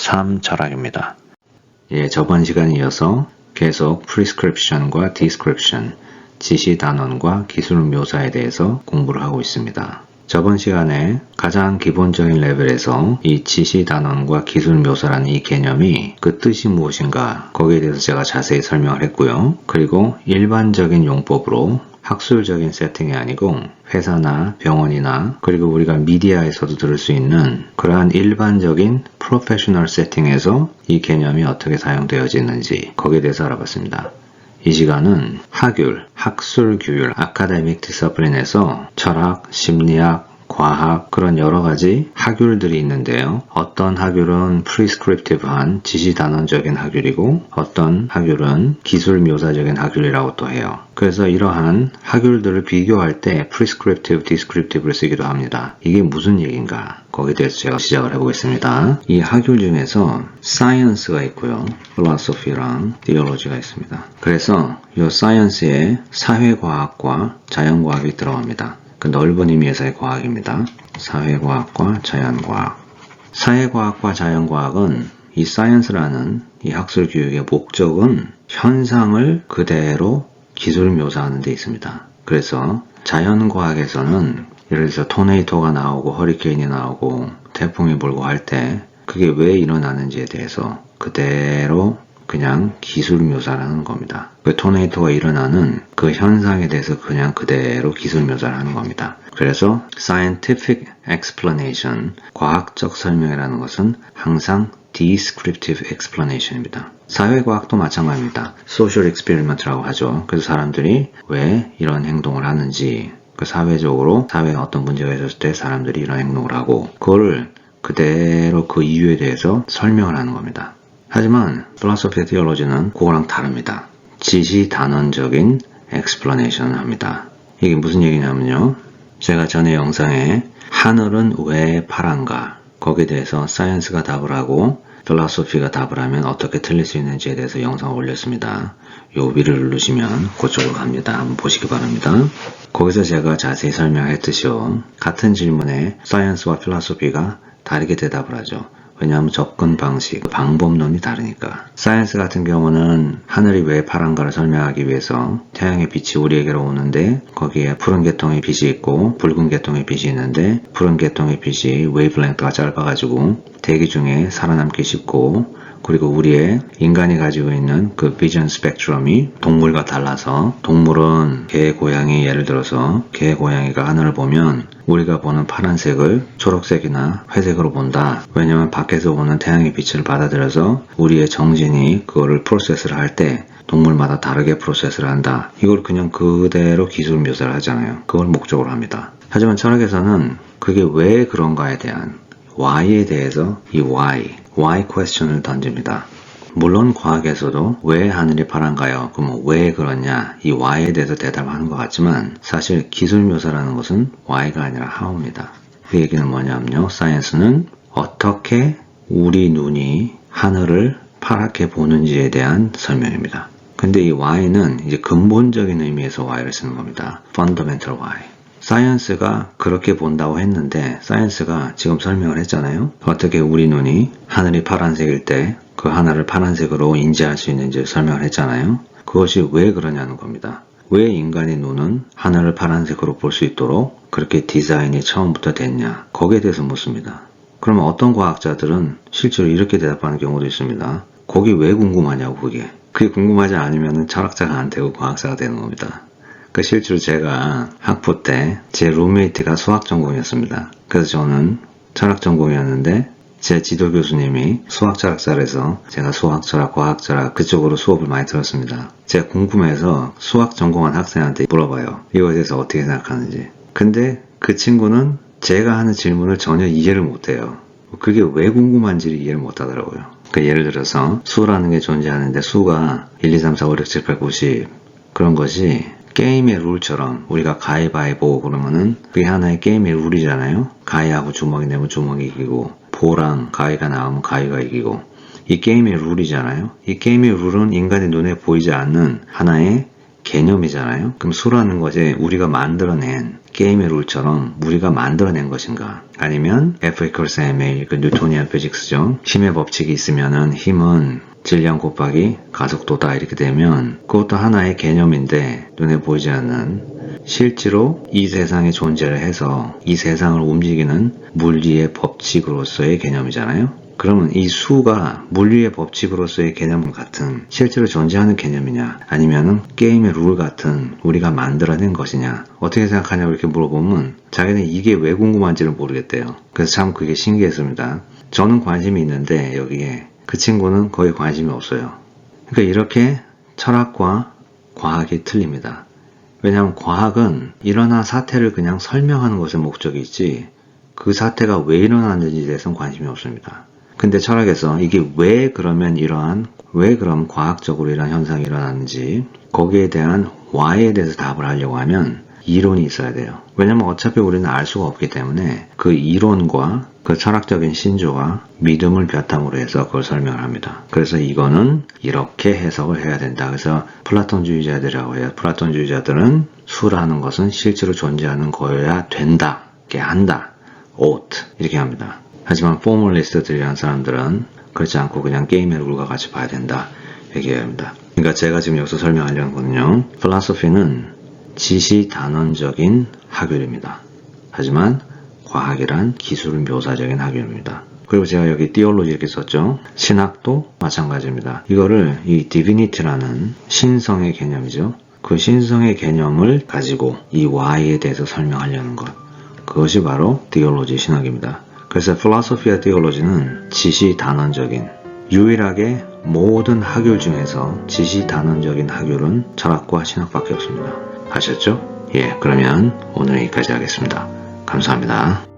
삶 철학입니다. 저번 시간에 이어서 계속 prescription과 description, 지시 단원과 기술 묘사에 대해서 공부를 하고 있습니다. 저번 시간에 가장 기본적인 레벨에서 이 지시 단원과 기술 묘사라는 이 개념이 그 뜻이 무엇인가 거기에 대해서 제가 자세히 설명을 했고요. 그리고 일반적인 용법으로 학술적인 세팅이 아니고 회사나 병원이나 그리고 우리가 미디어에서도 들을 수 있는 그러한 일반적인 프로페셔널 세팅에서 이 개념이 어떻게 사용되어지는지 거기에 대해서 알아봤습니다. 이 시간은 학율, 학술 규율, 아카데믹 디서플린에서 철학, 심리학, 과학 그런 여러 가지 학율들이 있는데요. 어떤 학율은 프리스크립티브한 지시단원적인 학율이고 어떤 학율은 기술 묘사적인 학율이라고 또 해요. 그래서 이러한 학율들을 비교할 때 prescriptive, descriptive를 쓰기도 합니다. 이게 무슨 얘기인가? 거기에 대해서 제가 시작을 해보겠습니다. 이 학율 중에서 science가 있고요. philosophy랑 theology가 있습니다. 그래서 이 science에 사회과학과 자연과학이 들어갑니다. 그 넓은 의미에서의 과학입니다. 사회과학과 자연과학. 사회과학과 자연과학은 이 science라는 이 학술 교육의 목적은 현상을 그대로 기술 묘사하는 데 있습니다. 그래서 자연과학에서는 예를 들어서 토네이토가 나오고 허리케인이 나오고 태풍이 불고 할 때 그게 왜 일어나는지에 대해서 그대로 그냥 기술 묘사를 하는 겁니다. 그 토네이토가 일어나는 그 현상에 대해서 그냥 그대로 기술 묘사를 하는 겁니다. 그래서 scientific explanation, 과학적 설명이라는 것은 항상 descriptive explanation입니다. 사회과학도 마찬가지입니다. social experiment라고 하죠. 그래서 사람들이 왜 이런 행동을 하는지, 그 사회적으로 사회에 어떤 문제가 있었을 때 사람들이 이런 행동을 하고 그거를 그대로 그 이유에 대해서 설명을 하는 겁니다. 하지만 philosophy, theology는 그거랑 다릅니다. 지시 단원적인 explanation을 합니다. 이게 무슨 얘기냐면요. 제가 전에 영상에 하늘은 왜 파란가 거기에 대해서 science가 답을 하고 philosophy가 답을 하면 어떻게 틀릴 수 있는지에 대해서 영상을 올렸습니다. 요 위를 누르시면 그쪽으로 갑니다. 한번 보시기 바랍니다. 거기서 제가 자세히 설명했듯이요. 같은 질문에 science와 philosophy가 다르게 대답을 하죠. 왜냐하면 접근 방식, 방법론이 다르니까. 사이언스 같은 경우는 하늘이 왜 파란가를 설명하기 위해서 태양의 빛이 우리에게로 오는데 거기에 푸른 계통의 빛이 있고 붉은 계통의 빛이 있는데 푸른 계통의 빛이 웨이브랭크가 짧아가지고 대기 중에 살아남기 쉽고 그리고 우리의 인간이 가지고 있는 그 비전 스펙트럼이 동물과 달라서 동물은 개, 고양이 예를 들어서 개, 고양이가 하늘을 보면 우리가 보는 파란색을 초록색이나 회색으로 본다. 왜냐하면 밖에서 오는 태양의 빛을 받아들여서 우리의 정신이 그거를 프로세스를 할 때 동물마다 다르게 프로세스를 한다. 이걸 그냥 그대로 기술 묘사를 하잖아요. 그걸 목적으로 합니다. 하지만 철학에서는 그게 왜 그런가에 대한 why에 대해서 이 why question을 던집니다. 물론 과학에서도 왜 하늘이 파란가요? 그럼 왜 그러냐? 이 why에 대해서 대답하는 것 같지만 사실 기술 묘사라는 것은 why가 아니라 how입니다. 그 얘기는 뭐냐면요. 사이언스는 어떻게 우리 눈이 하늘을 파랗게 보는지에 대한 설명입니다. 근데 이 why는 이제 근본적인 의미에서 why를 쓰는 겁니다. fundamental why. 사이언스가 그렇게 본다고 했는데 사이언스가 지금 설명을 했잖아요. 어떻게 우리 눈이 하늘이 파란색일 때 그 하늘을 파란색으로 인지할 수 있는지 설명을 했잖아요. 그것이 왜 그러냐는 겁니다. 왜 인간의 눈은 하늘을 파란색으로 볼 수 있도록 그렇게 디자인이 처음부터 됐냐. 거기에 대해서 묻습니다. 그러면 어떤 과학자들은 실제로 이렇게 대답하는 경우도 있습니다. 거기 왜 궁금하냐고 그게. 그게 궁금하지 않으면 철학자가 안 되고 과학자가 되는 겁니다. 실제로 제가 학부 때 제 룸메이트가 수학 전공이었습니다. 그래서 저는 철학 전공이었는데 제 지도 교수님이 수학 철학자라서 제가 수학 철학, 과학 철학 그쪽으로 수업을 많이 들었습니다. 제가 궁금해서 수학 전공한 학생한테 물어봐요. 이거에 대해서 어떻게 생각하는지. 근데 그 친구는 제가 하는 질문을 전혀 이해를 못해요. 그게 왜 궁금한지를 이해를 못하더라고요. 예를 들어서 수라는 게 존재하는데 수가 1, 2, 3, 4, 5, 6, 7, 8, 90 그런 것이 게임의 룰처럼 우리가 가위바위보 그러면은 그게 하나의 게임의 룰이잖아요. 가위하고 주먹이 내면 주먹이 이기고 보랑 가위가 나오면 가위가 이기고 이 게임의 룰이잖아요. 이 게임의 룰은 인간의 눈에 보이지 않는 하나의 개념이잖아요. 그럼 수라는 것이 우리가 만들어낸 게임의 룰처럼 우리가 만들어낸 것인가? 아니면 F=ma, 그 뉴토니안 피직스죠. 힘의 법칙이 있으면은 힘은 질량 곱하기 가속도다 이렇게 되면 그것도 하나의 개념인데 눈에 보이지 않는 실제로 이 세상에 존재를 해서 이 세상을 움직이는 물리의 법칙으로서의 개념이잖아요. 그러면 이 수가 물리의 법칙으로서의 개념 같은 실제로 존재하는 개념이냐 아니면은 게임의 룰 같은 우리가 만들어낸 것이냐 어떻게 생각하냐고 이렇게 물어보면 자기는 이게 왜 궁금한지를 모르겠대요. 그래서 참 그게 신기했습니다. 저는 관심이 있는데 여기에 그 친구는 거의 관심이 없어요. 그러니까 이렇게 철학과 과학이 틀립니다. 왜냐하면 과학은 일어난 사태를 그냥 설명하는 것에 목적이 있지 그 사태가 왜 일어났는지에 대해서는 관심이 없습니다. 근데 철학에서 이게 왜 그러면 왜 그럼 과학적으로 이런 현상이 일어났는지 거기에 대한 why에 대해서 답을 하려고 하면 이론이 있어야 돼요. 왜냐면 어차피 우리는 알 수가 없기 때문에 그 이론과 그 철학적인 신조와 믿음을 바탕으로 해서 그걸 설명을 합니다. 그래서 이거는 이렇게 해석을 해야 된다. 그래서 플라톤주의자들이라고 해요. 플라톤주의자들은 수라는 것은 실제로 존재하는 거여야 된다. 게 한다. ought 이렇게 합니다. 하지만 포멀리스트들이라는 사람들은 그렇지 않고 그냥 게임의 룰과 같이 봐야 된다. 얘기해야 합니다. 그러니까 제가 지금 여기서 설명하려는 거는요. 필로소피는 지시 단원적인 학율입니다. 하지만 과학이란 기술 묘사적인 학율입니다. 그리고 제가 여기 theology 이렇게 썼죠. 신학도 마찬가지입니다. 이거를 이 divinity라는 신성의 개념이죠. 그 신성의 개념을 가지고 이 why에 대해서 설명하려는 것. 그것이 바로 theology 신학입니다. 그래서 philosophy와 theology는 지시 단원적인 유일하게 모든 학율 중에서 지시 단원적인 학율은 철학과 신학밖에 없습니다. 아셨죠? 예, 그러면 오늘 여기까지 하겠습니다. 감사합니다.